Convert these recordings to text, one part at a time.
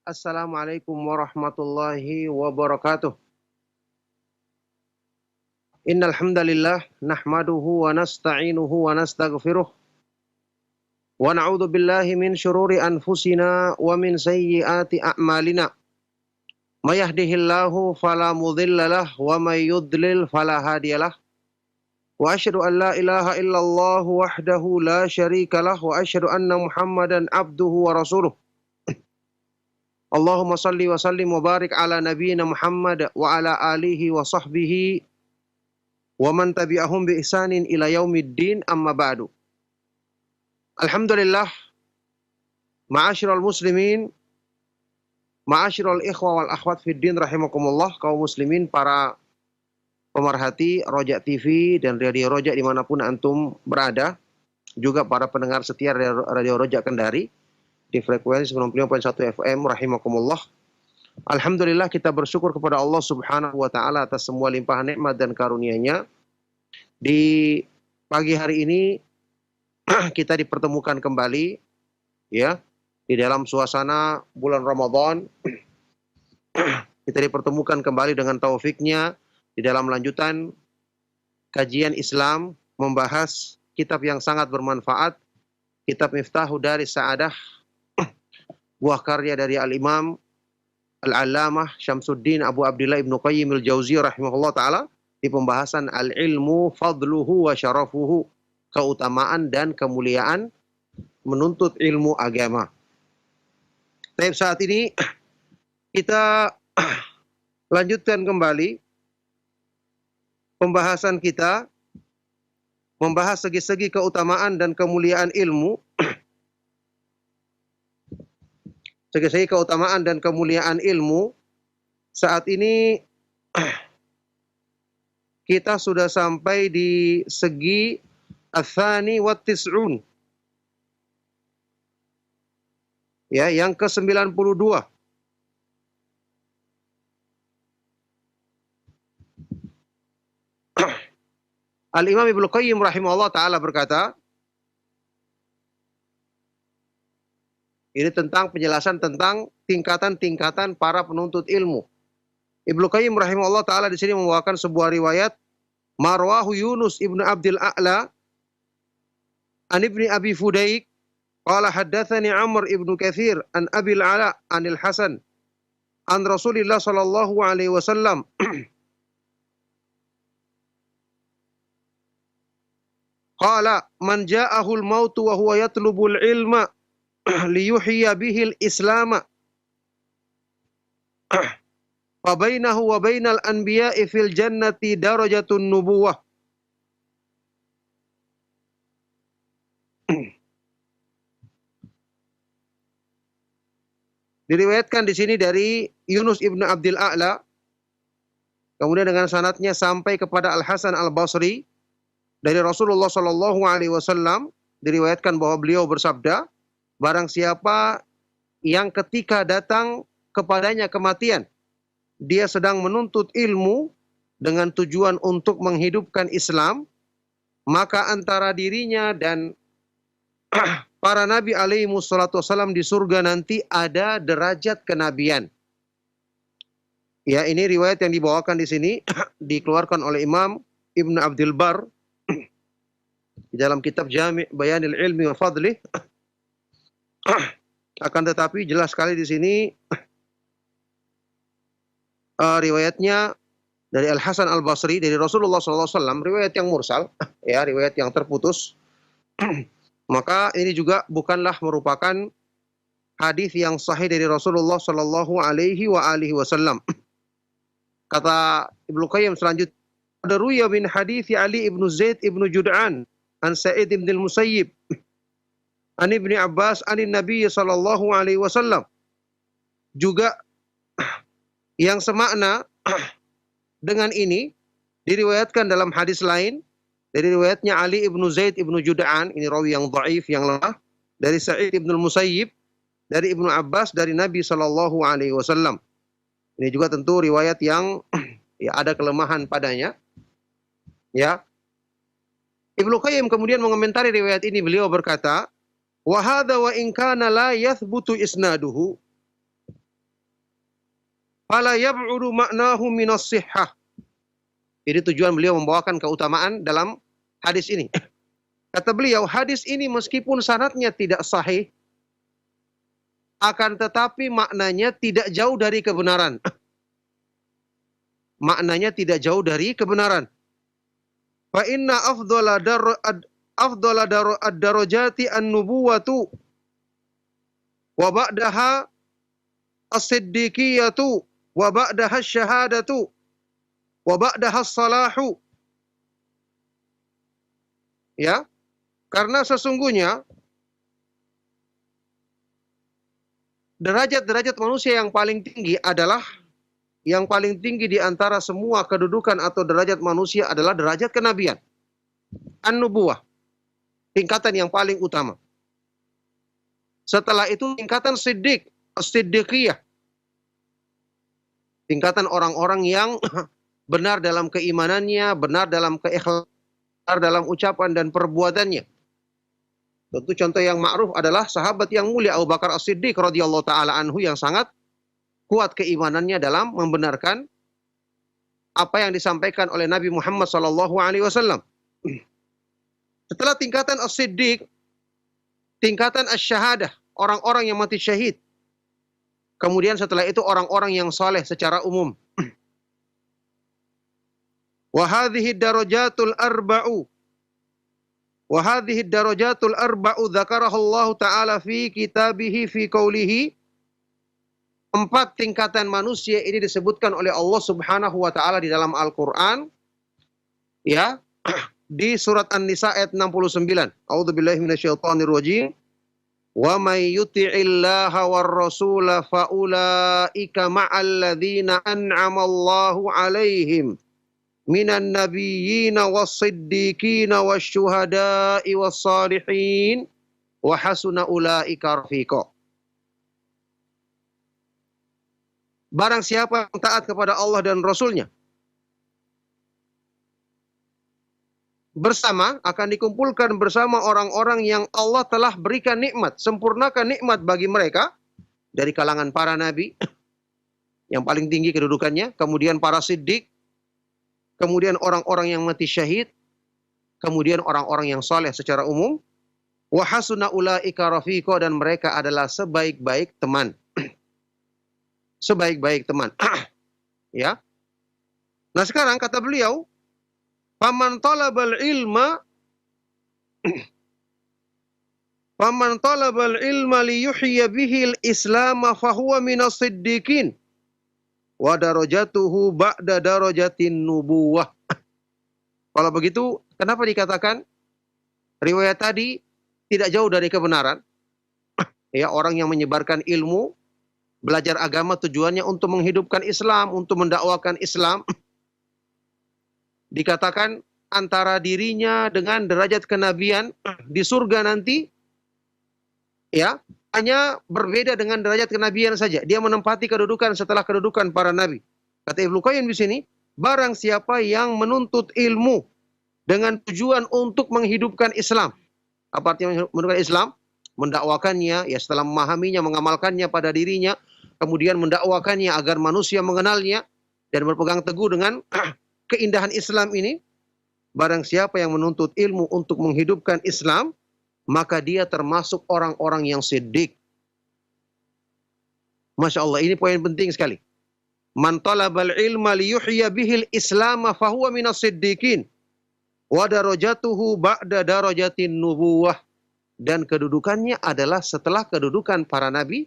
Assalamualaikum warahmatullahi wabarakatuh. Innal hamdalillah nahmaduhu wa nasta'inuhu wa nastaghfiruh wa na'udzu billahi min syururi anfusina wa min sayyiati a'malina. May yahdihillahu fala mudhillalah wa may yudlil fala hadiyalah. Wa asyhadu an la ilaha illallah wahdahu la syarikalah wa asyhadu anna Muhammadan abduhu wa rasuluh. Allahumma salli wa sallim wa barik ala nabiyyina Muhammad wa ala alihi wa sahbihi wa man tabi'ahum bi ihsanin ila yaumiddin amma ba'du. Alhamdulillah, ma'asyiral muslimin, ma'asyiral ikhwa wal akhwat fid din rahimakumullah, kaum muslimin, para pemerhati Rojak TV dan Radio Rojak dimanapun antum berada, juga para pendengar setia Radio Rojak Kendari di frekuensi 95.1 FM rahimakumullah. Alhamdulillah, kita bersyukur kepada Allah Subhanahu wa taala atas semua limpahan nikmat dan karunia-Nya. Di pagi hari ini kita dipertemukan kembali ya di dalam suasana bulan Ramadan. Kita dipertemukan kembali dengan taufiknya di dalam lanjutan kajian Islam membahas kitab yang sangat bermanfaat, kitab Miftahu Daris Sa'adah, buah karya dari Al-Imam Al-Allamah Syamsuddin Abu Abdillah Ibnu Qayyim Al-Jauziyah rahimahullah ta'ala, di pembahasan al-ilmu fadluhu wa syarafuhu, keutamaan dan kemuliaan menuntut ilmu agama. Tapi saat ini kita lanjutkan kembali pembahasan kita, membahas segi-segi keutamaan dan kemuliaan ilmu. Segi-segi keutamaan dan kemuliaan ilmu. Saat ini kita sudah sampai di segi Ats-Tsani wat Tis'un. Ya, yang ke-92. Al-Imam Ibnu Qayyim rahimahullah ta'ala berkata, ini tentang penjelasan tentang tingkatan-tingkatan para penuntut ilmu. Ibnu Qayyim rahimahullah ta'ala di sini membawakan sebuah riwayat, marwahu Yunus ibnu Abdil A'la an ibni Abi Fudayk qala haddatsani Amr ibnu Katsir an Abil Ala anil Hasan an Rasulillah sallallahu alaihi wasallam qala man ja'ahul mautu wa huwa yatlubul ilma liyuhyiya bihil islama fa bainahu wa bainal anbiya'i fil jannati darajatun nubuwah. Diriwayatkan di sini dari Yunus ibnu Abdil A'la, kemudian dengan sanadnya sampai kepada Al Hasan Al Basri dari Rasulullah Shallallahu Alaihi Wasallam, diriwayatkan bahwa beliau bersabda, barang siapa yang ketika datang kepadanya kematian, dia sedang menuntut ilmu dengan tujuan untuk menghidupkan Islam, maka antara dirinya dan para nabi alaihi wassalatu wassalam di surga nanti ada derajat kenabian. Ya, ini riwayat yang dibawakan di sini dikeluarkan oleh Imam Ibnu Abdul Bar di dalam kitab Jami' Bayanil Ilmi wa Fadlih. Akan tetapi jelas sekali di sini riwayatnya dari Al Hasan Al Basri dari Rasulullah SAW, riwayat yang mursal, ya, riwayat yang terputus. Maka ini juga bukanlah merupakan hadis yang sahih dari Rasulullah Sallallahu Alaihi Wasallam. Kata Ibnu Qayyim selanjutnya, ada ruya bin hadis Ali ibnu Zaid ibnu Jud'an an Sa'id ibn al-Musayyib an Ibni Abbas an Nabi Sallallahu Alaihi Wasallam. Juga yang semakna dengan ini diriwayatkan dalam hadis lain dari riwayatnya Ali ibnu Zaid ibnu Jud'an, ini rawi yang dhaif, yang lemah, dari Sa'id ibn al-Musayyib, dari Ibnu Abbas, dari Nabi Sallallahu Alaihi Wasallam. Ini juga tentu riwayat yang ya ada kelemahan padanya. Ya. Ibnu Qayyim kemudian mengomentari riwayat ini, beliau berkata, wa hadza wa in kana la yathbutu isnaduhu. fala yab'udu ma'nahu minas sihhah. Jadi tujuan beliau membawakan keutamaan dalam hadis ini. Kata beliau, hadis ini meskipun sanadnya tidak sahih, akan tetapi maknanya tidak jauh dari kebenaran. Maknanya tidak jauh dari kebenaran. Fa inna afdhala ad-darajati an-nubuwatu wa ba'daha as-siddiqiyatu wa ba'daha asy-syahadatu wa ba'daha as-salahu. Ya, karena sesungguhnya derajat-derajat manusia yang paling tinggi adalah yang paling tinggi di antara semua kedudukan atau derajat manusia adalah derajat kenabian. An-nubuwah. Tingkatan yang paling utama. Setelah itu tingkatan siddiq, as-siddiqiyah. Tingkatan orang-orang yang benar dalam keimanannya, benar dalam keikhlasan, benar dalam ucapan dan perbuatannya. Tentu contoh yang ma'ruf adalah sahabat yang mulia Abu Bakar As-Siddiq radhiyallahu taala anhu yang sangat kuat keimanannya dalam membenarkan apa yang disampaikan oleh Nabi Muhammad sallallahu alaihi wasallam. Setelah tingkatan As-Siddiq, tingkatan Asy-Syahadah, orang-orang yang mati syahid. Kemudian setelah itu orang-orang yang saleh secara umum. Wa hadhihi darajatul arba'u dzakaraha Allah Ta'ala fi kitabihi fi qaulihi. 4 tingkatan manusia ini disebutkan oleh Allah Subhanahu wa taala di dalam Al-Qur'an. Ya, di surat An-Nisa ayat 69. A'udzubillahi minasyaitonir rajim. Wa may yuti'illaha war rasula fa ulaika ma'al ladzina an'ama Allahu 'alaihim minan nabiyyina was-siddiqina wasyuhada'i was-salihin wa hasuna ulaika rafiqa. Barang siapa yang taat kepada Allah dan Rasulnya, akan dikumpulkan bersama orang-orang yang Allah telah berikan nikmat, sempurnakan nikmat bagi mereka dari kalangan para nabi yang paling tinggi kedudukannya, kemudian para siddiq, kemudian orang-orang yang mati syahid, kemudian orang-orang yang soleh secara umum, wa hasuna ulaika rafiqa, dan mereka adalah sebaik-baik teman. Sebaik-baik teman. Ya. Nah sekarang kata beliau, faman talabal ilma li yuhya bihil islam fa huwa minas siddiqin wa darajatuhu ba'da darajatin nubuwah. Kalau begitu, kenapa dikatakan riwayat tadi tidak jauh dari kebenaran? Ya, orang yang menyebarkan ilmu, belajar agama tujuannya untuk menghidupkan Islam, untuk mendakwakan Islam. Dikatakan antara dirinya dengan derajat kenabian di surga nanti, ya, hanya berbeda dengan derajat kenabian saja. Dia menempati kedudukan setelah kedudukan para nabi. Kata Ibnu Qayyim di sini, barang siapa yang menuntut ilmu dengan tujuan untuk menghidupkan Islam. Apa artinya menghidupkan Islam? Mendakwakannya, ya setelah memahaminya, mengamalkannya pada dirinya, kemudian mendakwakannya agar manusia mengenalnya dan berpegang teguh dengan keindahan Islam ini. Barang siapa yang menuntut ilmu untuk menghidupkan Islam, maka dia termasuk orang-orang yang siddiq. Masya Allah, ini poin penting sekali. Man talabal ilma liyuhya bihil islam fahuwa minas siddiqin wa darajatuhu ba'da darajatin nubuwah. Dan kedudukannya adalah setelah kedudukan para nabi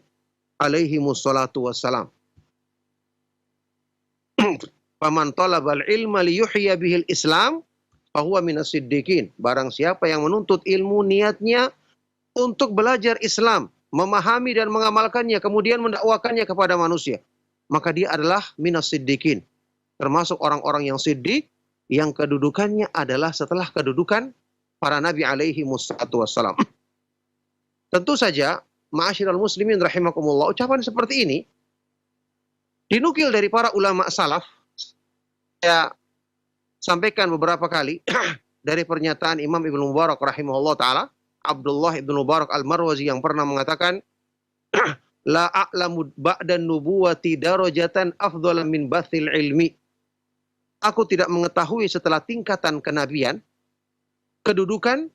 alaihi mussalatu wassalam. Faman talabal ilma liyuhya bihil islam fahuwa minas siddiqin. Barang siapa yang menuntut ilmu niatnya untuk belajar Islam, memahami dan mengamalkannya, kemudian mendakwakannya kepada manusia, maka dia adalah minas siddiqin, termasuk orang-orang yang siddiq yang kedudukannya adalah setelah kedudukan para nabi alaihi mussalatu wassalam. Tentu saja, ma'asyiral muslimin rahimakumullah, ucapan seperti ini dinukil dari para ulama salaf. Saya sampaikan beberapa kali dari pernyataan Imam Ibnu Mubarak rahimahullah ta'ala, Abdullah Ibnu Mubarak Al-Marwazi, yang pernah mengatakan, la a'lamu ba'dan nubuwati darajatan afdhala min bathil ilmi. Aku tidak mengetahui setelah tingkatan kenabian kedudukan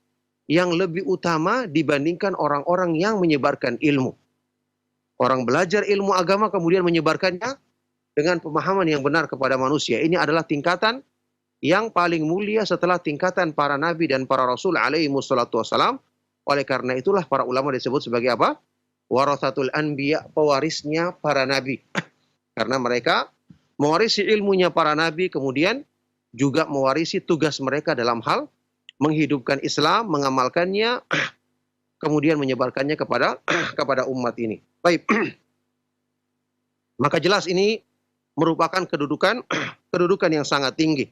yang lebih utama dibandingkan orang-orang yang menyebarkan ilmu. Orang belajar ilmu agama kemudian menyebarkannya dengan pemahaman yang benar kepada manusia. Ini adalah tingkatan yang paling mulia setelah tingkatan para nabi dan para rasul alaihi wassalatu wassalam. Oleh karena itulah para ulama disebut sebagai apa? Warathatul anbiya, pewarisnya para nabi. Karena mereka mewarisi ilmunya para nabi, kemudian juga mewarisi tugas mereka dalam hal menghidupkan Islam, mengamalkannya, kemudian menyebarkannya kepada umat ini. Baik. Maka jelas ini merupakan kedudukan yang sangat tinggi.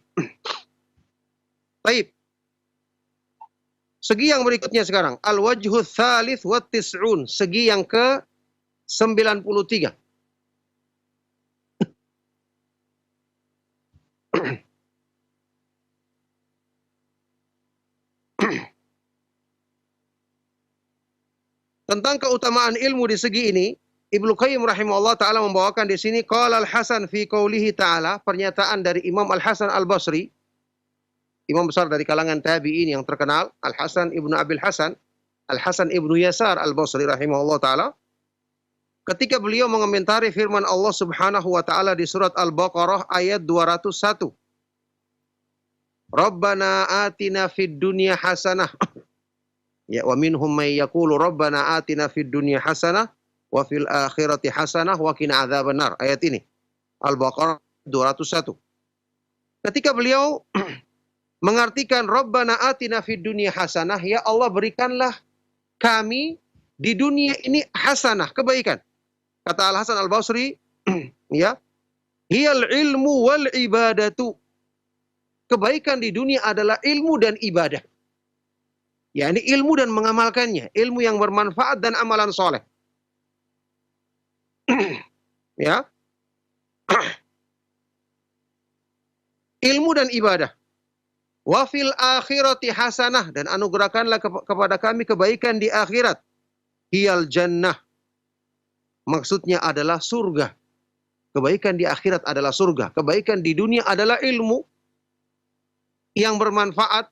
Baik. Segi yang berikutnya sekarang, al-wajhu tsalits wa tis'un, segi yang ke-93. Tentang keutamaan ilmu di segi ini, Ibnu Qayyim rahimahullah taala membawakan di sini qala Al-Hasan fi qoulihi ta'ala, pernyataan dari Imam Al-Hasan Al-Basri, imam besar dari kalangan tabi'in yang terkenal, Al-Hasan Ibnu Abil Hasan, Al-Hasan Ibnu Yasar Al-Basri rahimahullah taala, ketika beliau mengomentari firman Allah Subhanahu wa taala di surat Al-Baqarah ayat 201. Rabbana atina fid dunya hasanah. Ya, wa minhum may yaqulu rabbana atina fid dunya hasanah wa fil akhirati hasanah wa qina adzabannar. Ayat ini Al-Baqarah 201. Ketika beliau mengartikan rabbana atina fid dunya hasanah, ya Allah berikanlah kami di dunia ini hasanah, kebaikan. Kata Al-Hasan Al-Basri, ya, hiyal ilmu wal ibadatu. Kebaikan di dunia adalah ilmu dan ibadah. Ya, ini ilmu dan mengamalkannya, ilmu yang bermanfaat dan amalan soleh. Ya, ilmu dan ibadah. Wa fil akhirati hasanah, dan anugerahkanlah kepada kami kebaikan di akhirat. Hiyal jannah. Maksudnya adalah surga. Kebaikan di akhirat adalah surga. Kebaikan di dunia adalah ilmu yang bermanfaat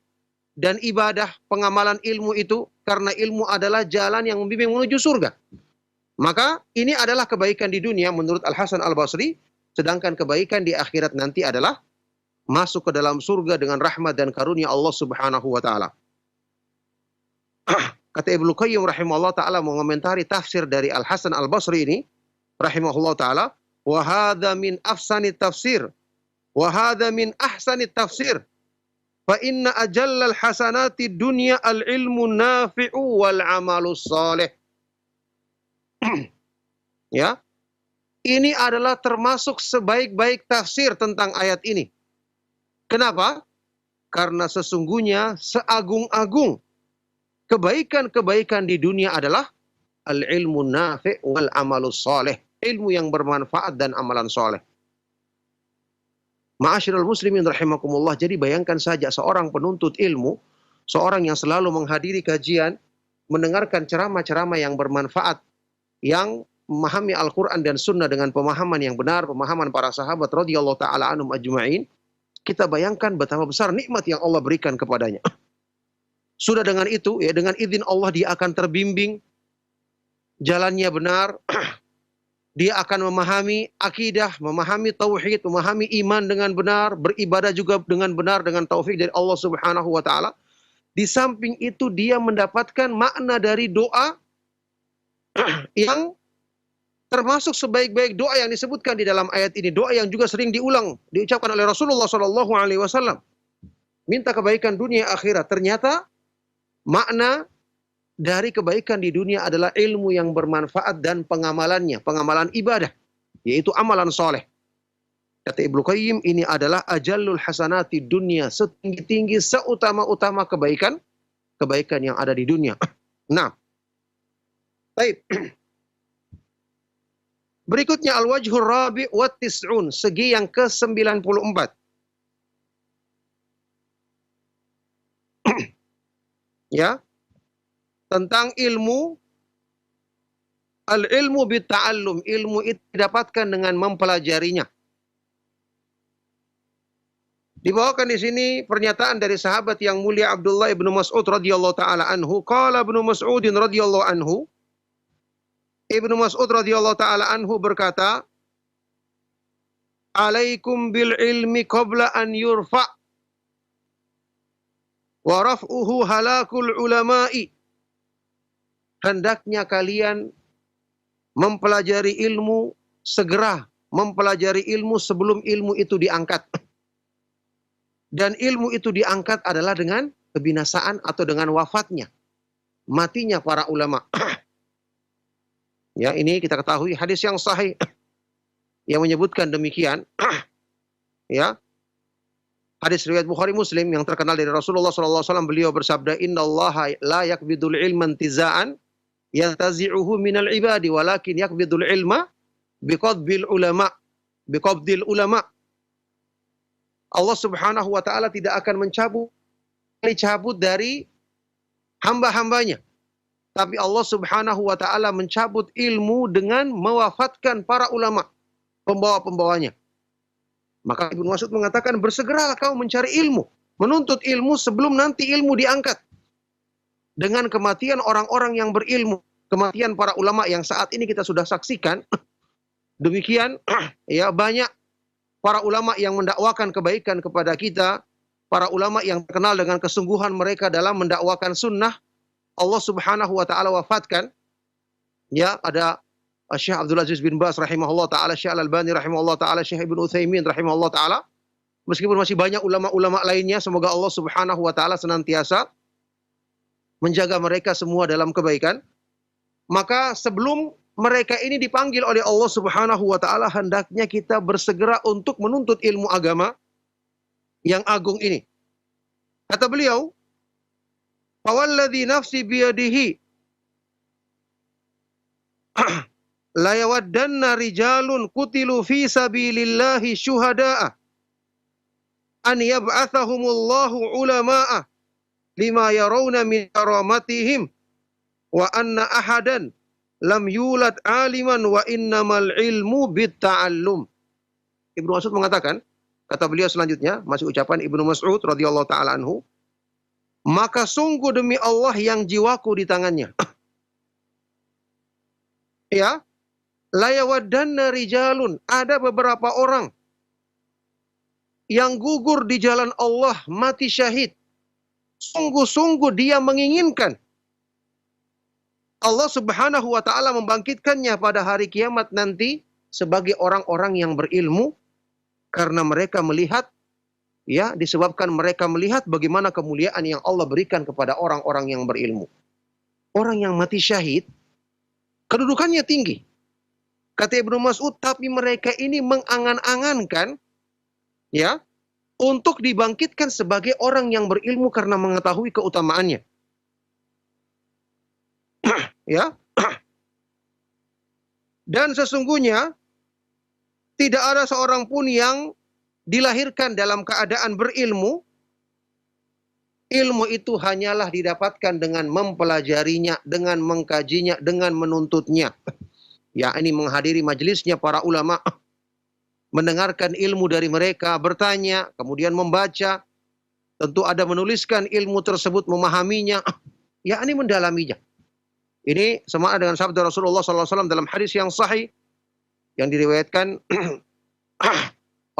dan ibadah, pengamalan ilmu itu, karena ilmu adalah jalan yang membimbing menuju surga. Maka ini adalah kebaikan di dunia menurut Al-Hasan Al-Basri, sedangkan kebaikan di akhirat nanti adalah masuk ke dalam surga dengan rahmat dan karunia Allah Subhanahu wa taala. Kata Ibnu Qayyim rahimahullah taala mengomentari tafsir dari Al-Hasan Al-Basri ini rahimahullah taala, wa hadza min afsani tafsir wa hadza min ahsani tafsir. Fa inna ajallal hasanati dunya al-ilmu nafi'u wal amalus salih. Ya. Ini adalah termasuk sebaik-baik tafsir tentang ayat ini. Kenapa? Karena sesungguhnya seagung-agung kebaikan-kebaikan di dunia adalah al-ilmu nafi' wal amalus salih. Ilmu yang bermanfaat dan amalan soleh. Ma'asyiral muslimin rahimakumullah, jadi bayangkan saja seorang penuntut ilmu, seorang yang selalu menghadiri kajian, mendengarkan ceramah-ceramah yang bermanfaat, yang memahami Al-Quran dan Sunnah dengan pemahaman yang benar, pemahaman para sahabat radhiyallahu ta'ala anhum ajma'in, kita bayangkan betapa besar nikmat yang Allah berikan kepadanya. Sudah dengan itu, ya, dengan izin Allah dia akan terbimbing, jalannya benar, dia akan memahami akidah, memahami tauhid, memahami iman dengan benar, beribadah juga dengan benar dengan taufik dari Allah Subhanahu wa taala. Di samping itu dia mendapatkan makna dari doa yang termasuk sebaik-baik doa yang disebutkan di dalam ayat ini, doa yang juga sering diucapkan oleh Rasulullah sallallahu alaihi wasallam. Minta kebaikan dunia akhirat. Ternyata makna dari kebaikan di dunia adalah ilmu yang bermanfaat dan pengamalannya, pengamalan ibadah, yaitu amalan soleh. Kata Ibnu Qayyim, ini adalah ajallul hasanati dunia, setinggi-tinggi, seutama-utama kebaikan yang ada di dunia. Nah, baik. Berikutnya al-wajhur rabi' wa tis'un, segi yang ke-94. Ya, tentang ilmu Al-ilmu bitta'allum, ilmu itu didapatkan dengan mempelajarinya. Dibawakan di sini pernyataan dari sahabat yang mulia Abdullah ibnu Mas'ud radhiyallahu taala anhu. Qala ibnu Mas'udin radhiyallahu anhu. Ibnu Mas'ud radhiyallahu taala anhu berkata, "Alaikum bil ilmi qabla an yurfa wa raf'uhu halakul ulama'i." Hendaknya kalian mempelajari ilmu, segera mempelajari ilmu sebelum ilmu itu diangkat. Dan ilmu itu diangkat adalah dengan kebinasaan atau dengan wafatnya, matinya para ulama. Ya, ini kita ketahui hadis yang sahih yang menyebutkan demikian. Ya, hadis riwayat Bukhari Muslim yang terkenal dari Rasulullah SAW, beliau bersabda, "Innallaha la yakbidul ilma intiza'an yantazi'uhu minal ibadi, walakin yakbidul ilma biqabdil ulama." Biqabdil ulama. Allah Subhanahu wa taala tidak akan mencabut dari hamba-hambanya. Tapi Allah Subhanahu wa taala mencabut ilmu dengan mewafatkan para ulama, pembawa-pembawanya. Maka Ibnu Mas'ud mengatakan, bersegeralah kau mencari ilmu, menuntut ilmu sebelum nanti ilmu diangkat. Dengan kematian orang-orang yang berilmu, kematian para ulama yang saat ini kita sudah saksikan, demikian ya, banyak para ulama yang mendakwakan kebaikan kepada kita, para ulama yang terkenal dengan kesungguhan mereka dalam mendakwakan sunnah, Allah Subhanahu wa taala wafatkan. Ya, ada Syekh Abdul Aziz bin Baz rahimahullah taala, Syekh Al-Albani rahimahullah taala, Syekh Ibnu Utsaimin rahimahullah taala. Meskipun masih banyak ulama-ulama lainnya, semoga Allah Subhanahu wa taala senantiasa menjaga mereka semua dalam kebaikan. Maka sebelum mereka ini dipanggil oleh Allah Subhanahu wa taala, hendaknya kita bersegera untuk menuntut ilmu agama yang agung ini. Kata beliau, "Fawalladzi nafsi biyadihi la yawaddanna rijalun qutilu fi sabilillahi syuhada'a an yab'athahumullahu ulama'a lima yarawna min karamatihim wa anna ahadan lam yulad aliman wa innamal ilmu bitta'allum." Ibnu Mas'ud mengatakan, kata beliau selanjutnya, masih ucapan Ibnu Mas'ud radhiyallahu taala anhu, "Maka sungguh demi Allah yang jiwaku di tangannya." Ya, la yawaddanna rijalun, ada beberapa orang yang gugur di jalan Allah, mati syahid. Sungguh-sungguh dia menginginkan Allah Subhanahu wa taala membangkitkannya pada hari kiamat nanti sebagai orang-orang yang berilmu, karena mereka melihat, ya, disebabkan mereka melihat bagaimana kemuliaan yang Allah berikan kepada orang-orang yang berilmu. Orang yang mati syahid kedudukannya tinggi. Kata Ibnu Mas'ud, tapi mereka ini mengangan-angankan, ya, untuk dibangkitkan sebagai orang yang berilmu karena mengetahui keutamaannya. Ya. Dan sesungguhnya tidak ada seorang pun yang dilahirkan dalam keadaan berilmu. Ilmu itu hanyalah didapatkan dengan mempelajarinya, dengan mengkajinya, dengan menuntutnya. Ya, ini menghadiri majelisnya para ulama, mendengarkan ilmu dari mereka, bertanya, kemudian membaca. Tentu ada menuliskan ilmu tersebut, memahaminya, ya, ini mendalaminya. Ini sama dengan sabda Rasulullah SAW dalam hadis yang sahih yang diriwayatkan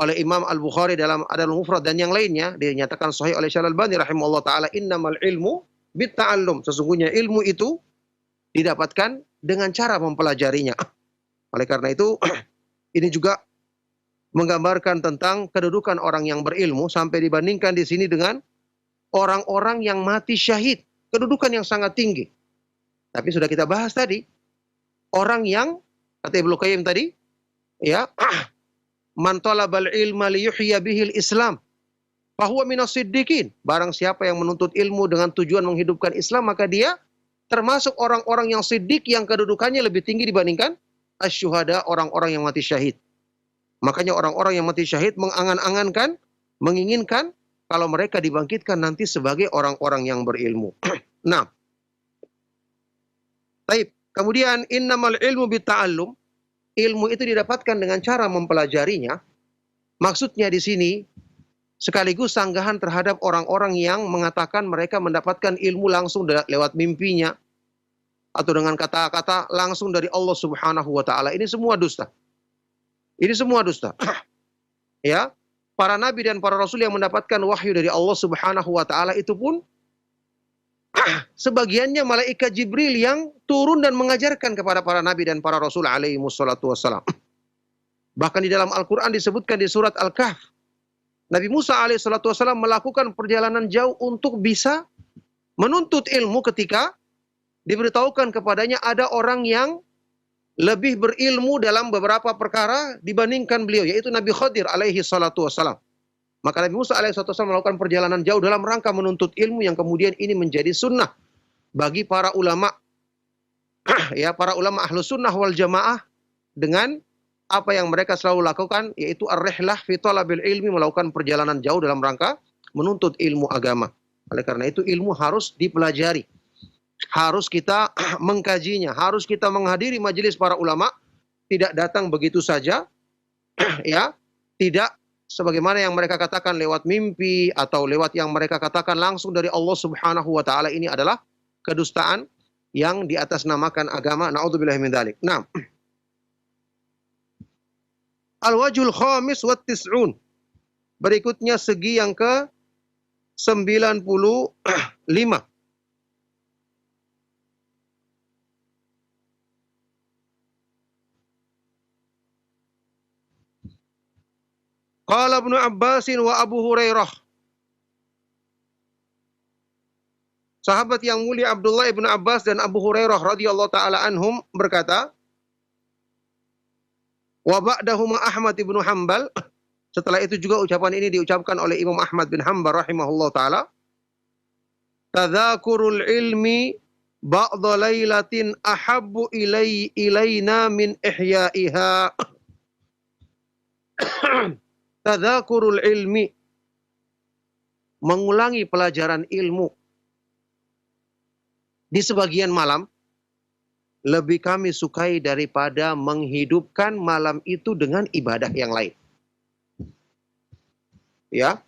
oleh Imam Al-Bukhari dalam Adabul Mufrad dan yang lainnya, dinyatakan sahih oleh Syekh Al-Albani rahimahullah taala, "Innamal ilmu bitta'allum." Sesungguhnya ilmu itu didapatkan dengan cara mempelajarinya. Oleh karena itu, ini juga menggambarkan tentang kedudukan orang yang berilmu sampai dibandingkan di sini dengan orang-orang yang mati syahid, kedudukan yang sangat tinggi. Tapi sudah kita bahas tadi, orang yang kata Ibnu Qayyim tadi, ya, "Man talabal ilma liyuhya bihil Islam, fahuwa minas siddiqin." Barang siapa yang menuntut ilmu dengan tujuan menghidupkan Islam, maka dia termasuk orang-orang yang siddiq yang kedudukannya lebih tinggi dibandingkan asyuhada, orang-orang yang mati syahid. Makanya orang-orang yang mati syahid mengangan-angankan, menginginkan kalau mereka dibangkitkan nanti sebagai orang-orang yang berilmu. Nah, baik, Kemudian innamal ilmu bitta'allum, ilmu itu didapatkan dengan cara mempelajarinya. Maksudnya di sini sekaligus sanggahan terhadap orang-orang yang mengatakan mereka mendapatkan ilmu langsung lewat mimpinya atau dengan kata-kata langsung dari Allah Subhanahu wa taala. Ini semua dusta. Ini semua dusta. Ya. Para nabi dan para rasul yang mendapatkan wahyu dari Allah Subhanahu wa taala itu pun sebagiannya malaikat Jibril yang turun dan mengajarkan kepada para nabi dan para rasul alaihi wassalatu wassalam. Bahkan di dalam Al-Qur'an disebutkan di surat Al-Kahf, Nabi Musa alaihi salatu wassalam melakukan perjalanan jauh untuk bisa menuntut ilmu ketika diberitahukan kepadanya ada orang yang lebih berilmu dalam beberapa perkara dibandingkan beliau, yaitu Nabi Khadir alaihi salatu wassalam. Maka Nabi Musa alaihi salatu wassalam melakukan perjalanan jauh dalam rangka menuntut ilmu yang kemudian ini menjadi sunnah bagi para ulama, ya, para ulama ahlus sunnah wal jamaah, dengan apa yang mereka selalu lakukan, yaitu ar-rihlah fi talabil ilmi, melakukan perjalanan jauh dalam rangka menuntut ilmu agama. Oleh karena itu ilmu harus dipelajari. Harus kita mengkajinya, harus kita menghadiri majelis para ulama, tidak datang begitu saja, ya, tidak sebagaimana yang mereka katakan lewat mimpi atau lewat yang mereka katakan langsung dari Allah Subhanahu wa taala. Ini adalah kedustaan yang diatasnamakan agama. Naudzubillahi min dzalik. Nah, al-wajhul khamis wa tis'un. Berikutnya segi yang ke 95. Qala Ibnu Abbasin wa Abu Hurairah. Sahabat yang mulia Abdullah ibnu Abbas dan Abu Hurairah radhiyallahu taala anhum berkata, wa ba'dahuma Ahmad ibnu Hanbal. Setelah itu juga ucapan ini diucapkan oleh Imam Ahmad bin Hanbal rahimahullah taala. Tadzakurul ilmi ba'da lailatin ahabbu ilaina min ihya'iha. Tadzakurul ilmi, mengulangi pelajaran ilmu di sebagian malam lebih kami sukai daripada menghidupkan malam itu dengan ibadah yang lain. Ya.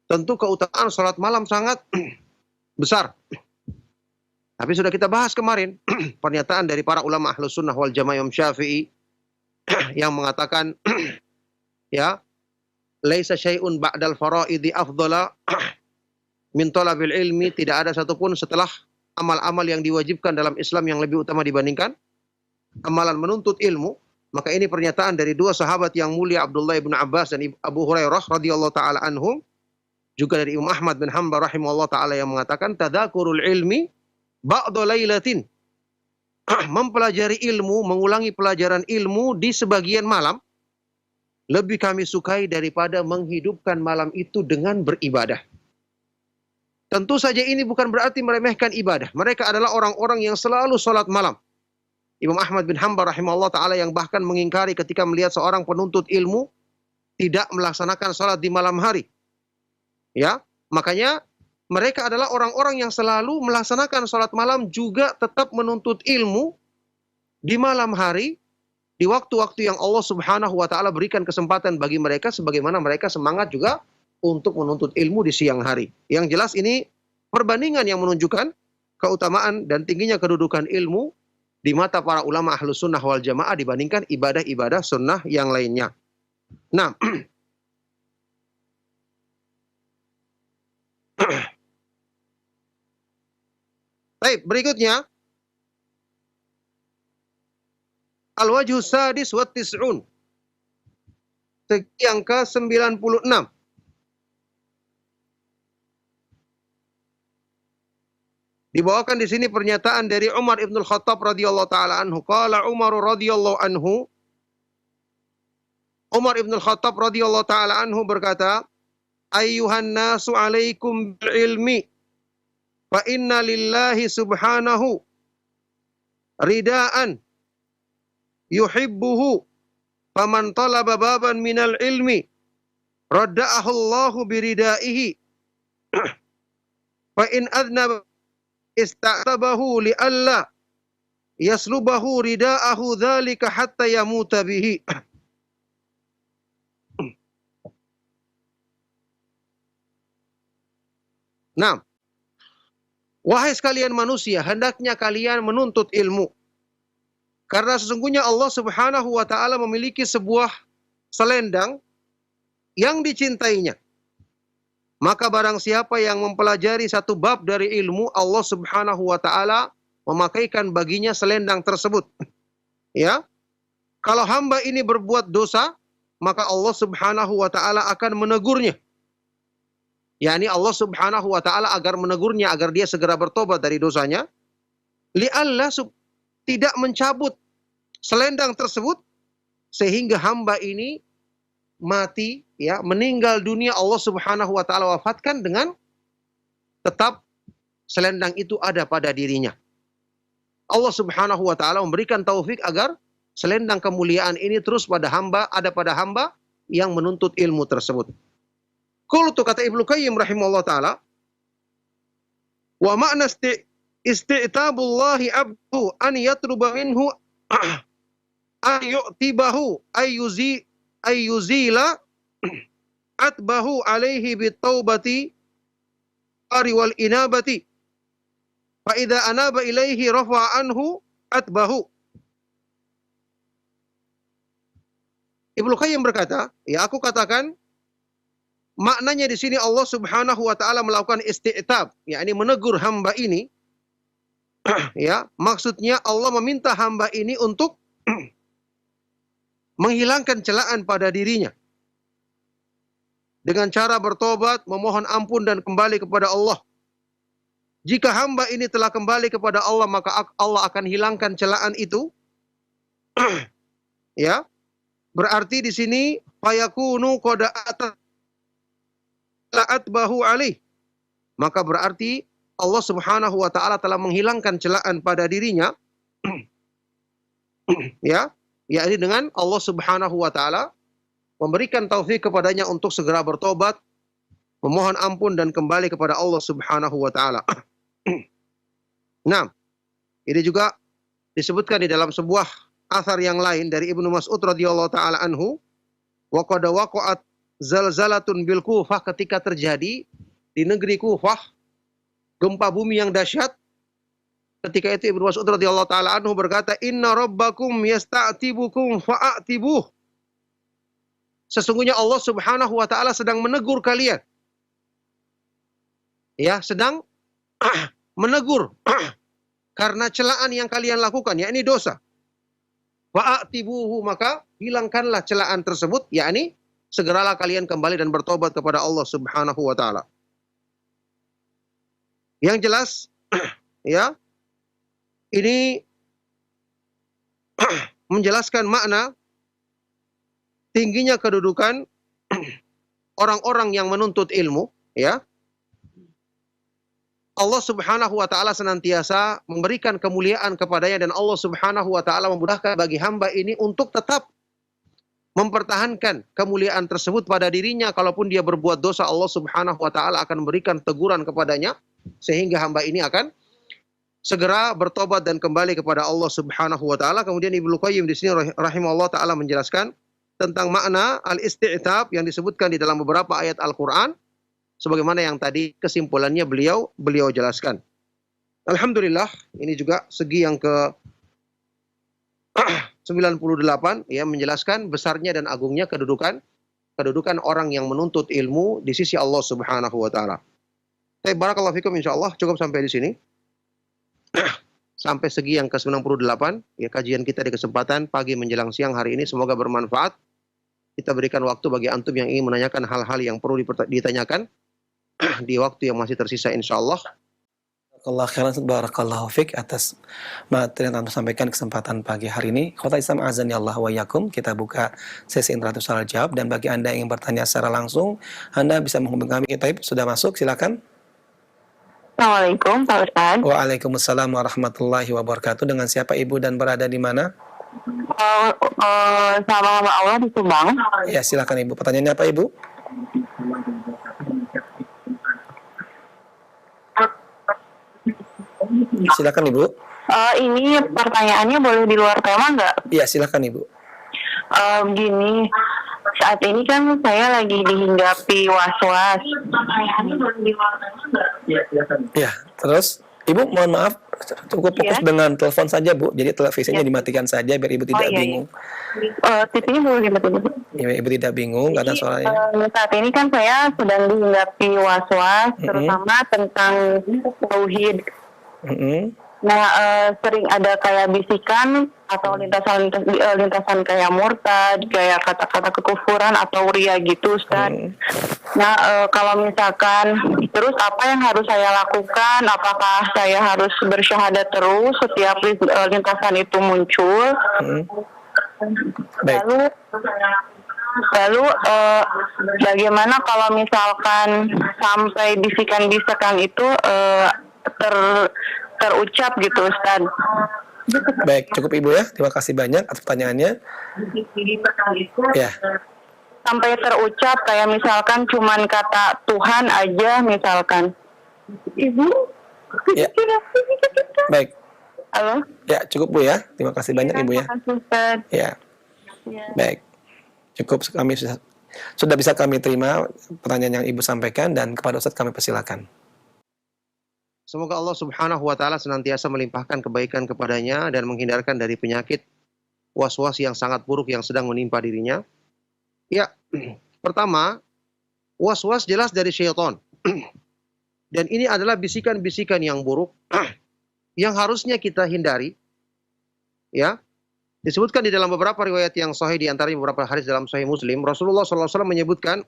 Tentu keutamaan salat malam sangat besar. Tapi sudah kita bahas kemarin pernyataan dari para ulama Ahlus Sunnah wal Jamaah Imam Syafi'i yang mengatakan ya, laisa syai'un ba'dal faraidi afdhala min talabil ilmi, tidak ada satupun setelah amal-amal yang diwajibkan dalam Islam yang lebih utama dibandingkan amalan menuntut ilmu. Maka ini pernyataan dari dua sahabat yang mulia, Abdullah ibn Abbas dan Abu Hurairah radhiyallahu taala anhum, juga dari Imam Ahmad bin Hanbal rahimahullah taala yang mengatakan tadzakurul ilmi ba'da lailatin, mempelajari ilmu, mengulangi pelajaran ilmu di sebagian malam lebih kami sukai daripada menghidupkan malam itu dengan beribadah. Tentu saja ini bukan berarti meremehkan ibadah. Mereka adalah orang-orang yang selalu sholat malam. Imam Ahmad bin Hanbal rahimahullah ta'ala yang bahkan mengingkari ketika melihat seorang penuntut ilmu tidak melaksanakan sholat di malam hari. Ya, makanya mereka adalah orang-orang yang selalu melaksanakan sholat malam, juga tetap menuntut ilmu di malam hari, di waktu-waktu yang Allah Subhanahu wa taala berikan kesempatan bagi mereka, sebagaimana mereka semangat juga untuk menuntut ilmu di siang hari. Yang jelas ini perbandingan yang menunjukkan keutamaan dan tingginya kedudukan ilmu di mata para ulama Ahlus Sunnah wal Jamaah dibandingkan ibadah-ibadah sunnah yang lainnya. Nah, baik, berikutnya al-wajhu sadis wa tis'un. Segi yang ke-96. Dibawakan di sini pernyataan dari Umar ibn al-Khattab radhiyallahu taala anhu. Qala Umar radhiyallahu anhu. Umar ibn al-Khattab radhiyallahu taala anhu berkata, "Ayyuhan nasu 'alaikum bil ilmi, fa inna lillahi subhanahu ridaan yuhibbuhu, faman talaba baban minal ilmi radda'ahu Allahu biridaihi, fa in adnaba ista'tabahu li'alla yaslubahu rida'ahu dzalika hatta yamuta bihi. Nah, wahai sekalian manusia, hendaknya kalian menuntut ilmu. Karena sesungguhnya Allah Subhanahu wa taala memiliki sebuah selendang yang dicintainya. Maka barang siapa yang mempelajari satu bab dari ilmu, Allah Subhanahu wa taala memakaikan baginya selendang tersebut. Ya. Kalau hamba ini berbuat dosa, maka Allah Subhanahu wa taala akan menegurnya. yakni Allah Subhanahu wa taala agar menegurnya agar dia segera bertobat dari dosanya, li'alla tidak mencabut selendang tersebut sehingga hamba ini mati, ya, meninggal dunia, Allah Subhanahu wa taala wafatkan dengan tetap selendang itu ada pada dirinya. Allah Subhanahu wa taala memberikan taufik agar selendang kemuliaan ini terus ada pada hamba yang menuntut ilmu tersebut. Qultu, kata Ibnu Qayyim rahimahullah taala, wa makna isti'tabullahi abdu an yatluba minhu an yu'tibahu ayyuzila atbahu alaihi bitaubati wal inabati fa idza anaba ilaihi rafa'a anhu atbahu. Ibnu Qayyim berkata, ya, aku katakan maknanya di sini Allah Subhanahu wa taala melakukan isti'tab, yakni menegur hamba ini. Ya, maksudnya Allah meminta hamba ini untuk menghilangkan celaan pada dirinya dengan cara bertobat, memohon ampun dan kembali kepada Allah. Jika hamba ini telah kembali kepada Allah, maka Allah akan hilangkan celaan itu. Ya. Berarti di sini fayakunu qad atbahu alaih. Maka berarti Allah Subhanahu wa taala telah menghilangkan celaan pada dirinya. Ya, yakni dengan Allah Subhanahu wa taala memberikan taufik kepadanya untuk segera bertobat, memohon ampun dan kembali kepada Allah Subhanahu wa taala. Nah, ini juga disebutkan di dalam sebuah athar yang lain dari Ibnu Mas'ud radhiyallahu taala anhu, wa qad waqa'at zalzalatun bil Kufah, ketika terjadi di negeri Kufah gempa bumi yang dahsyat. Ketika itu Ibnu Mas'ud radhiyallahu taala anhu berkata, "Inna rabbakum yasta'tibukum fa'atibuh." Sesungguhnya Allah Subhanahu wa taala sedang menegur kalian. Ya, sedang menegur karena celaan yang kalian lakukan, yakni dosa. Fa'atibuhu, maka hilangkanlah celaan tersebut, yakni segeralah kalian kembali dan bertobat kepada Allah Subhanahu wa taala. Yang jelas, ya, ini menjelaskan makna tingginya kedudukan orang-orang yang menuntut ilmu, ya. Allah Subhanahu wa taala senantiasa memberikan kemuliaan kepadanya dan Allah Subhanahu wa taala memudahkan bagi hamba ini untuk tetap mempertahankan kemuliaan tersebut pada dirinya. Kalaupun dia berbuat dosa, Allah Subhanahu wa taala akan memberikan teguran kepadanya sehingga hamba ini akan segera bertobat dan kembali kepada Allah Subhanahu wa taala. Kemudian Ibnu Qayyim di sini rahimahullah taala menjelaskan tentang makna al-isti'tab yang disebutkan di dalam beberapa ayat Al-Qur'an sebagaimana yang tadi kesimpulannya beliau jelaskan. Alhamdulillah, ini juga segi yang ke 98, ya, menjelaskan besarnya dan agungnya kedudukan orang yang menuntut ilmu di sisi Allah Subhanahu wa taala. Barakallahu fikum, insyaallah cukup sampai di sini. Sampai segi yang ke 98, ya, kajian kita di kesempatan pagi menjelang siang hari ini, semoga bermanfaat. Kita berikan waktu bagi antum yang ingin menanyakan hal-hal yang perlu ditanyakan di waktu yang masih tersisa, insyaallah. Barakallahu fiik atas materi yang Anda sampaikan kesempatan pagi hari ini. Khotbah Islam azani Allah wa yakum. Kita buka sesi interaktif soal jawab, dan bagi Anda yang ingin bertanya secara langsung, Anda bisa menghubungi kami. Kita sudah masuk, silakan. Assalamualaikum Pak Ustadz. Waalaikumsalam warahmatullahi wabarakatuh. Dengan siapa Ibu dan berada di mana? Sama Allah di Subang. Ya, silakan Ibu. Pertanyaannya apa Ibu? Silakan Ibu. Ini pertanyaannya boleh di luar tema nggak? Iya, silakan Ibu. Gini, saat ini kan saya lagi dihinggapi was-was. Pertanyaannya boleh di luar tema nggak? Iya, silakan. Ya, terus Ibu mohon maaf, cukup fokus dengan telepon saja Bu. Jadi televisinya dimatikan saja biar Ibu tidak bingung. TV-nya boleh dimatikan. Ya, Ibu tidak bingung karena soalnya. Saat ini kan saya sedang dihinggapi was-was, terutama tentang tauhid. Nah, sering ada kayak bisikan atau lintasan kayak murtad, kayak kata-kata kekufuran atau ria gitu, Ustaz. Nah, kalau misalkan terus apa yang harus saya lakukan? Apakah saya harus bersyahadat terus setiap lintasan itu muncul? Baik. Lalu bagaimana kalau misalkan sampai bisikan-bisikan itu terucap gitu, Ustaz? Baik, cukup Ibu ya. Terima kasih banyak atas pertanyaannya. Ya. Sampai terucap kayak misalkan cuman kata Tuhan aja misalkan. Ibu? Ya. Baik. Halo? Ya, cukup Bu ya. Terima kasih banyak Ibu ya. Terima kasih, Ustaz. Ya. Baik. Cukup kami sudah bisa kami terima pertanyaan yang Ibu sampaikan dan kepada Ustaz kami persilakan. Semoga Allah Subhanahu wa taala senantiasa melimpahkan kebaikan kepadanya dan menghindarkan dari penyakit was-was yang sangat buruk yang sedang menimpa dirinya. Ya, pertama, was-was jelas dari syaitan. Dan ini adalah bisikan-bisikan yang buruk yang harusnya kita hindari. Ya. Disebutkan di dalam beberapa riwayat yang sahih, di antaranya beberapa hadis dalam Sahih Muslim, Rasulullah SAW menyebutkan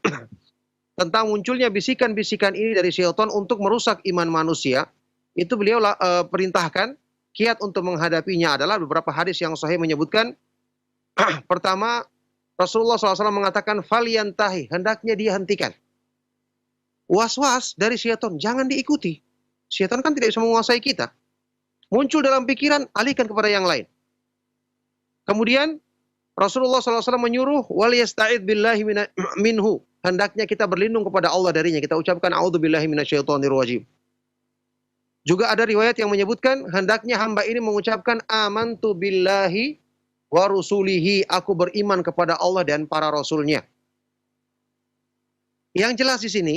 tentang munculnya bisikan-bisikan ini dari syaitan untuk merusak iman manusia. Itu beliau perintahkan kiat untuk menghadapinya adalah beberapa hadis yang sahih menyebutkan pertama, Rasulullah SAW mengatakan falyantahi, hendaknya dia hentikan. Was-was dari syaitan jangan diikuti. Syaitan kan tidak bisa menguasai kita. Muncul dalam pikiran, alihkan kepada yang lain. Kemudian Rasulullah SAW menyuruh wal yasta'id billahi minhu, hendaknya kita berlindung kepada Allah darinya. Kita ucapkan a'udzubillahi minasyaitonir rajim. Juga ada riwayat yang menyebutkan hendaknya hamba ini mengucapkan amantu billahi wa rusulihi, aku beriman kepada Allah dan para rasulnya. Yang jelas di sini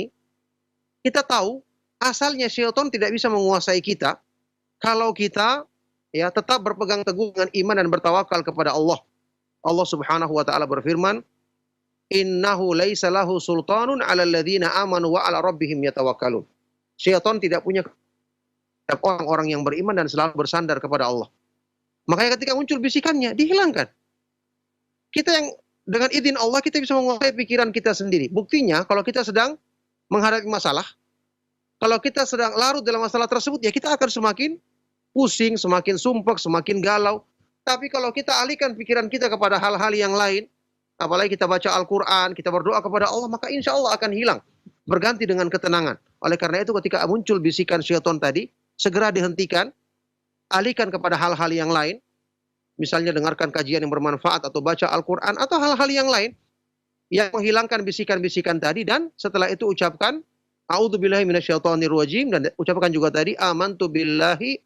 kita tahu asalnya syaitan tidak bisa menguasai kita kalau kita ya tetap berpegang teguh dengan iman dan bertawakal kepada Allah. Allah Subhanahu wa taala berfirman, "Innahu laisa lahu sultanun 'alal ladzina amanu wa 'ala rabbihim yatawakkalun." Syaitan tidak punya orang-orang yang beriman dan selalu bersandar kepada Allah. Makanya ketika muncul bisikannya, dihilangkan. Kita yang dengan izin Allah kita bisa menguasai pikiran kita sendiri. Buktinya kalau kita sedang menghadapi masalah, kalau kita sedang larut dalam masalah tersebut, ya kita akan semakin pusing, semakin sumpek, semakin galau. Tapi kalau kita alihkan pikiran kita kepada hal-hal yang lain, apalagi kita baca Al-Quran, kita berdoa kepada Allah, maka insya Allah akan hilang. Berganti dengan ketenangan. Oleh karena itu ketika muncul bisikan syaitan tadi, segera dihentikan, alihkan kepada hal-hal yang lain. Misalnya dengarkan kajian yang bermanfaat atau baca Al-Quran atau hal-hal yang lain yang menghilangkan bisikan-bisikan tadi, dan setelah itu ucapkan a'udzubillahi minasyaitonir rajim, dan ucapkan juga tadi amantu billahi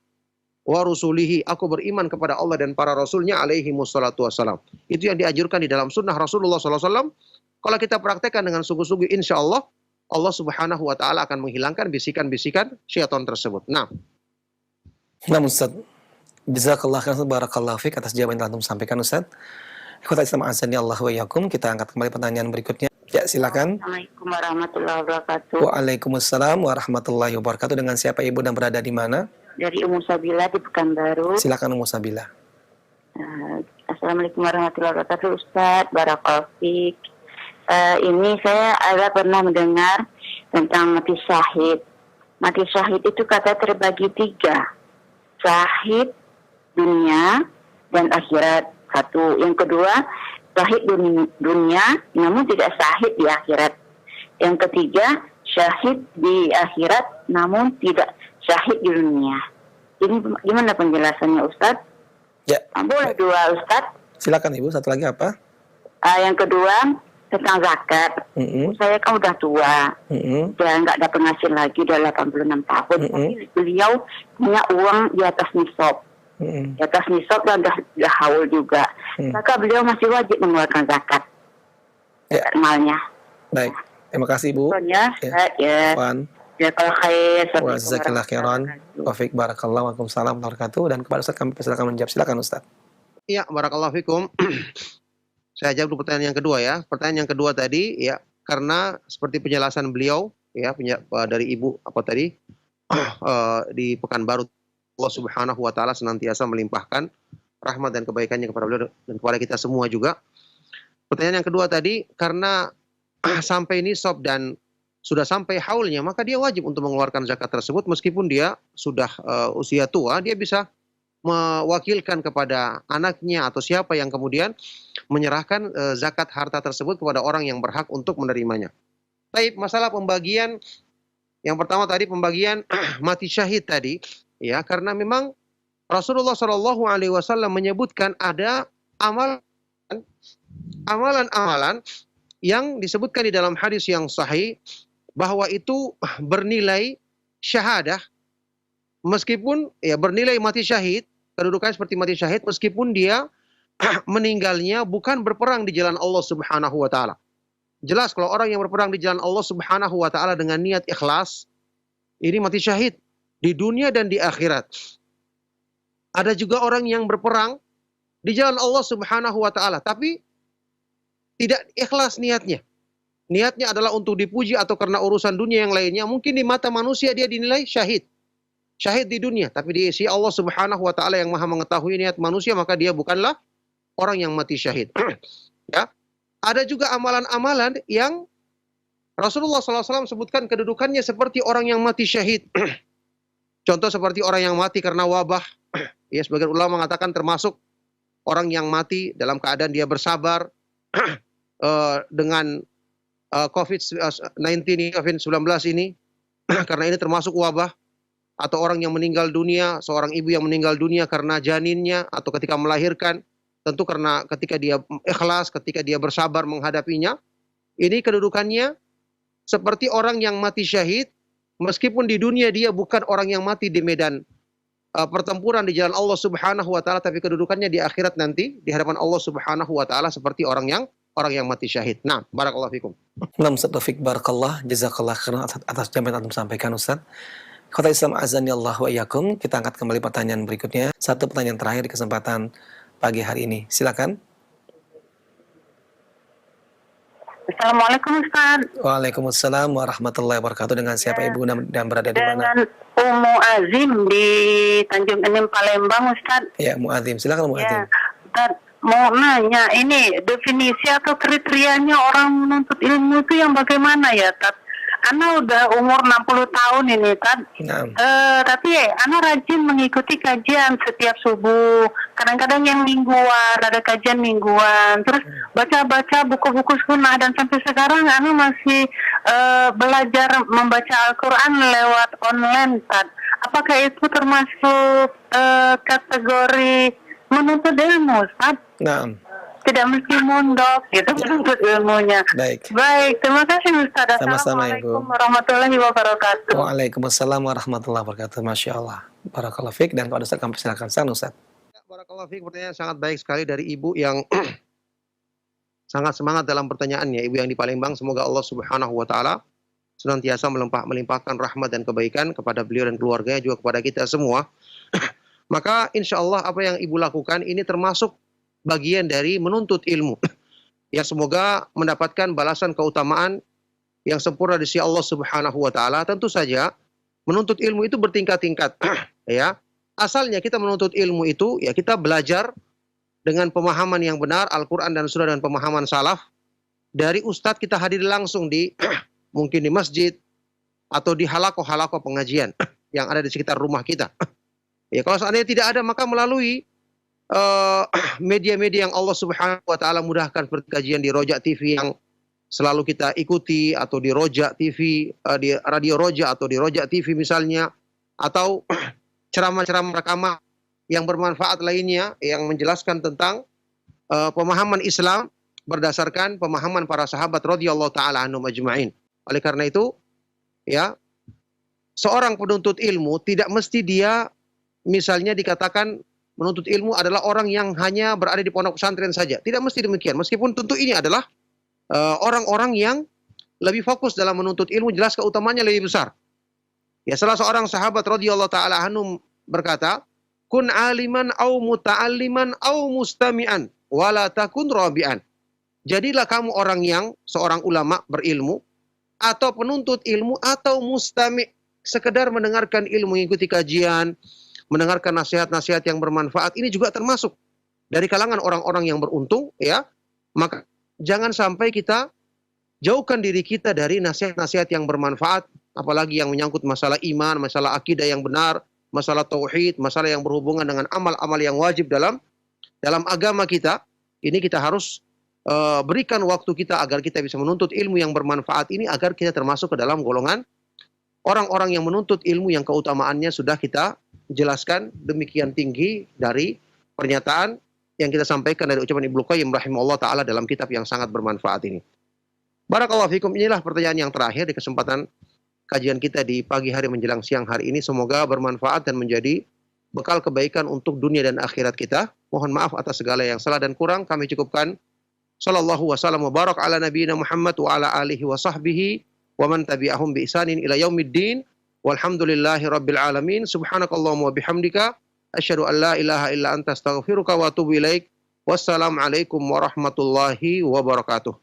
wa rusulihi, aku beriman kepada Allah dan para rasulnya alaihi wassalatu wassalam. Itu yang dianjurkan di dalam sunnah Rasulullah SAW. Kalau kita praktekkan dengan sungguh-sungguh, insya Allah Allah Subhanahu wa taala akan menghilangkan bisikan-bisikan syaitan tersebut. Nah, Ustaz, jazakallah khairan, barakallahu fiik atas jawaban yang telah sampaikan Ustaz. Ikhwata Islam azani Allah wa iyyakum. Kita angkat kembali pertanyaan berikutnya. Ya, silakan. Assalamualaikum warahmatullahi wabarakatuh. Waalaikumsalam warahmatullahi wabarakatuh. Dengan siapa Ibu dan berada di mana? Dari Ummu Sabila di Pekanbaru. Silakan Ummu Sabila. Assalamualaikum warahmatullahi wabarakatuh, Ustaz. Barakallahu fiik. Ini saya ada pernah mendengar tentang mati syahid. Mati syahid itu kata terbagi 3. Syahid dunia dan akhirat. 1. Yang kedua, syahid dunia namun tidak syahid di akhirat. Yang ketiga, syahid di akhirat namun tidak syahid di dunia. Ini gimana penjelasannya, Ustaz? Ya. Boleh 2, Ustaz? Silakan Ibu, satu lagi apa? Yang kedua, tentang zakat. Saya kan udah tua. Dan nggak ada penghasil lagi, udah 86 tahun. Tapi beliau punya uang di atas nisab. Di atas nisab dan dah haul juga. Maka beliau masih wajib mengeluarkan zakat. Ya. Malnya. Baik. Terima kasih Bu. Ya. Wan. Ya kalau khair. Wazakillah khairan. Taufik barakallah. Waalaikumsalam warahmatullahi wabarakatuh. Dan kepada Ustaz kami persilakan menjawab. Silakan Ustaz. Iya, barakallahu fikum. Saya jawab dulu pertanyaan yang kedua ya. Pertanyaan yang kedua tadi ya, karena seperti penjelasan beliau ya, dari Ibu apa tadi di Pekanbaru, Allah Subhanahu wa taala senantiasa melimpahkan rahmat dan kebaikannya kepada beliau dan kepada kita semua juga. Pertanyaan yang kedua tadi, karena sampai nisab dan sudah sampai haulnya, maka dia wajib untuk mengeluarkan zakat tersebut meskipun dia sudah usia tua, dia bisa mewakilkan kepada anaknya atau siapa yang kemudian menyerahkan zakat harta tersebut kepada orang yang berhak untuk menerimanya. Baik, masalah pembagian yang pertama tadi, pembagian mati syahid tadi, ya, karena memang Rasulullah Shallallahu Alaihi Wasallam menyebutkan ada amalan-amalan yang disebutkan di dalam hadis yang sahih bahwa itu bernilai syahadah, meskipun ya bernilai mati syahid, kedudukannya seperti mati syahid meskipun dia meninggalnya bukan berperang di jalan Allah Subhanahu wa taala. Jelas kalau orang yang berperang di jalan Allah Subhanahu wa taala dengan niat ikhlas, ini mati syahid di dunia dan di akhirat. Ada juga orang yang berperang di jalan Allah Subhanahu wa taala tapi tidak ikhlas niatnya. Niatnya adalah untuk dipuji atau karena urusan dunia yang lainnya. Mungkin di mata manusia dia dinilai syahid. Syahid di dunia, tapi di sisi Allah Subhanahu wa taala yang Maha mengetahui niat manusia, maka dia bukanlah orang yang mati syahid. Ya. Ada juga amalan-amalan yang Rasulullah SAW sebutkan kedudukannya seperti orang yang mati syahid. Contoh seperti orang yang mati karena wabah. Ya, sebagian ulama mengatakan termasuk orang yang mati dalam keadaan dia bersabar dengan COVID-19 ini, karena ini termasuk wabah. Atau orang yang meninggal dunia, seorang ibu yang meninggal dunia karena janinnya atau ketika melahirkan, tentu karena ketika dia ikhlas, ketika dia bersabar menghadapinya, ini kedudukannya seperti orang yang mati syahid, meskipun di dunia dia bukan orang yang mati di medan pertempuran di jalan Allah Subhanahu wa taala, tapi kedudukannya di akhirat nanti di hadapan Allah Subhanahu wa taala seperti orang yang mati syahid. Nah, barakallahu fikum. Nah, Ustaz Taufik barakallah, jazakallah khairan atas jawaban yang Antum sampaikan Ustaz. Kota Islam azani Allah wa iyyakum. Kita angkat kembali pertanyaan berikutnya. Satu pertanyaan terakhir di kesempatan pagi hari ini. Silakan. Assalamualaikum Ustaz. Waalaikumsalam warahmatullahi wabarakatuh. Dengan siapa Ibu dan berada di mana? Dengan Ummu Azim di Tanjung Enim Palembang Ustaz. Ya, Mu'adzim. Silakan Mu'adzim. Ya, Ustaz, mau nanya, ini definisi atau kriterianya orang menuntut ilmu itu yang bagaimana ya, Ustaz? Ana udah umur 60 tahun ini, Tad. Tapi Ana rajin mengikuti kajian setiap subuh. Kadang-kadang yang mingguan, ada kajian mingguan. Terus baca-baca buku-buku sunnah. Dan sampai sekarang Ana masih belajar membaca Al-Quran lewat online, Tad. Apakah itu termasuk kategori menuntut ilmu, Tad? Nah. Tidak mesti mondok gitu menuntut ilmunya. Baik. Terima kasih Ustaz. Sama-sama Ibu. Assalamualaikum warahmatullahi wabarakatuh. Waalaikumsalam warahmatullahi wabarakatuh. Masya Allah. Barakallahu fiik. Dan kalau Ustaz kami persilakan Ustaz. Ya, barakallahu fiik, pertanyaan sangat baik sekali dari Ibu yang sangat semangat dalam pertanyaannya. Ibu yang di Palembang, semoga Allah Subhanahu wa taala senantiasa melimpahkan rahmat dan kebaikan kepada beliau dan keluarganya, juga kepada kita semua. Maka insya Allah apa yang Ibu lakukan ini termasuk bagian dari menuntut ilmu. Ya, semoga mendapatkan balasan keutamaan yang sempurna di sisi Allah Subhanahu wa taala. Tentu saja menuntut ilmu itu bertingkat-tingkat. Ya. Asalnya kita menuntut ilmu itu ya kita belajar dengan pemahaman yang benar Al-Qur'an dan Sunnah dan pemahaman salaf dari ustadz, kita hadir langsung di mungkin di masjid atau di halakoh-halakoh pengajian yang ada di sekitar rumah kita. Ya, kalau seandainya tidak ada, maka melalui media-media yang Allah Subhanahu wa taala mudahkan, seperti kajian di Roja TV yang selalu kita ikuti, atau di Roja TV, di Radio Roja atau di Roja TV misalnya, atau ceramah-ceramah rekaman yang bermanfaat lainnya yang menjelaskan tentang pemahaman Islam berdasarkan pemahaman para sahabat radhiyallahu taala anhum ajma'in. Oleh karena itu, ya, seorang penuntut ilmu tidak mesti dia misalnya dikatakan menuntut ilmu adalah orang yang hanya berada di pondok pesantren saja. Tidak mesti demikian. Meskipun tentu ini adalah orang-orang yang lebih fokus dalam menuntut ilmu, jelas keutamanya lebih besar. Ya, salah seorang sahabat radhiyallahu taala anhu berkata, "Kun aliman au muta'alliman au mustami'an, wala takun rabi'an." Jadilah kamu orang yang seorang ulama berilmu, atau penuntut ilmu, atau mustami', sekedar mendengarkan ilmu, mengikuti kajian, mendengarkan nasihat-nasihat yang bermanfaat. Ini juga termasuk dari kalangan orang-orang yang beruntung, ya. Maka jangan sampai kita jauhkan diri kita dari nasihat-nasihat yang bermanfaat, apalagi yang menyangkut masalah iman, masalah akidah yang benar, masalah tauhid, masalah yang berhubungan dengan amal-amal yang wajib dalam agama kita. Ini kita harus berikan waktu kita agar kita bisa menuntut ilmu yang bermanfaat ini, agar kita termasuk ke dalam golongan orang-orang yang menuntut ilmu yang keutamaannya sudah kita jelaskan demikian tinggi dari pernyataan yang kita sampaikan dari ucapan Ibnu Qayyim rahimahullah taala dalam kitab yang sangat bermanfaat ini. Barakallahu fikum. Inilah pertanyaan yang terakhir di kesempatan kajian kita di pagi hari menjelang siang hari ini. Semoga bermanfaat dan menjadi bekal kebaikan untuk dunia dan akhirat kita. Mohon maaf atas segala yang salah dan kurang. Kami cukupkan. Sallallahu wasallam wa barak ala nabiyina Muhammad wa ala alihi wa sahbihi wa man tabi'ahum bi ihsanin ila yaumiddin. Walhamdulillahi rabbil alamin. Subhanakallahumma wa bihamdika asyhadu an la ilaha illa anta astaghfiruka wa atubu ilaik. Wassalamualaikum warahmatullahi wabarakatuh.